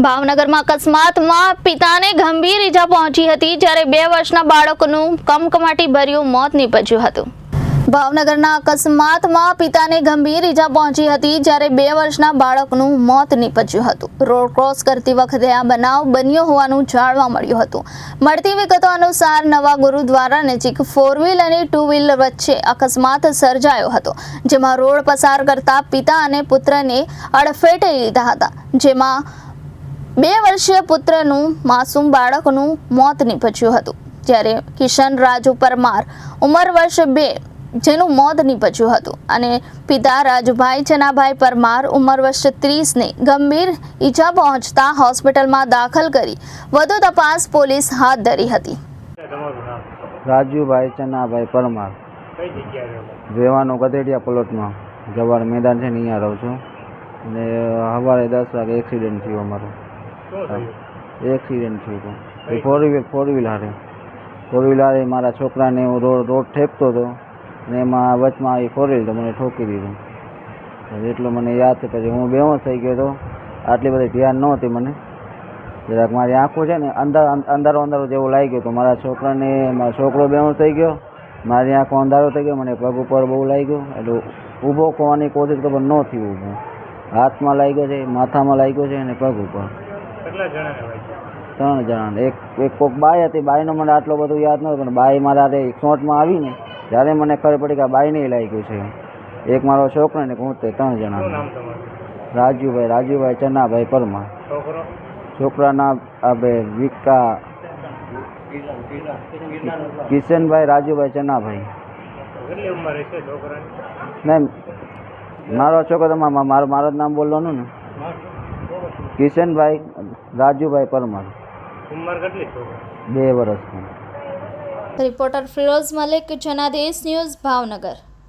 ભાવનગરમાં અકસ્માતમાં પિતાને ગંભીર ઈજા પહોંચી હતી, જ્યારે 2 વર્ષના બાળકનું કમકમાટી ભર્યું મોત નીપજ્યું હતું। ભાવનગરના અકસ્માતમાં પિતાને ગંભીર ઈજા પહોંચી હતી, જ્યારે 2 વર્ષના બાળકનું મોત નીપજ્યું હતું। રોડ ક્રોસ કરતી વખતે આ બનાવ બન્યો હોવાનું જાણવા મળ્યું હતું। મળતી વિગતો અનુસાર નવા ગુરુદ્વારા નજીક 4 વ્હીલ અને 2 વ્હીલર વચ્ચે અકસ્માત સર્જાયો હતો, જેમાં રોડ પસાર કરતા પિતા અને પુત્રને અડફેટે લીધા હતા, જેમાં 2 વર્ષીય પુત્રનું માસૂમ બાળકનું મોત નીપજ્યું હતું, જ્યારે કિશન રાજુ પરમાર ઉંમર વર્ષ 2 જેનું મોત નીપજ્યું હતું અને પિતા રાજુભાઈ ચનાભાઈ પરમાર ઉંમર વર્ષ 30 ને ગંભીર ઈજા પહોંચતા હોસ્પિટલમાં દાખલ કરી વધુ તપાસ પોલીસ હાથ ધરી હતી। રાજુભાઈ ચનાભાઈ પરમાર રહેવાનું ગધેડિયા પ્લોટમાં જવાર મેદાન છે ને અહીંયા રહું છું અને સવારે 10 વાગે એક્સિડન્ટ થયો અમારો। એક્સિડન્ટ થયું હતું એ ફોર વ્હીલ હારે મારા છોકરાને હું રોડ ઠેકતો હતો અને એમાં વચમાં આવી 4 વ્હીલ તો મને ઠોકી દીધું। એટલું મને યાદ છે। પછી હું બેહોશ થઈ ગયો હતો, આટલી બધી ધ્યાન નહોતી મને, જરાક મારી આંખો છે ને અંધારો જેવું લાગી ગયું તો મારા છોકરાને મારો છોકરો બેહોશ થઈ ગયો, મારી આંખો અંધારો થઈ ગયો, મને પગ ઉપર બહુ લાગ્યો, એટલે ઊભો ખોવાની કોશિશ તો પણ ન થયું ઊભું, હાથમાં લાગ્યો છે, માથામાં લાગ્યો છે અને પગ ઉપર। 3 જણાને એક કોક બાઈ હતી, બાઈનો મને આટલો બધું યાદ નહોતું, પણ બાઈ મારા શોર્ટમાં આવીને ત્યારે મને ખબર પડી કે આ બાઈને લાગ્યું છે। એક મારો છોકરો ને હું તે 3 જણા। રાજુભાઈ ચનાભાઈ પરમાર। છોકરાના આપણે વિકા કિશનભાઈ રાજુભાઈ ચનાભાઈ। નહીં, મારો છોકરો મારો જ નામ બોલવાનું ને, કિશનભાઈ રાજુભાઈ પરમાર। ઉંમર કેટલી? 2 વર્ષની। Reporter Firoz Malik, Janadesh news, Bhavnagar.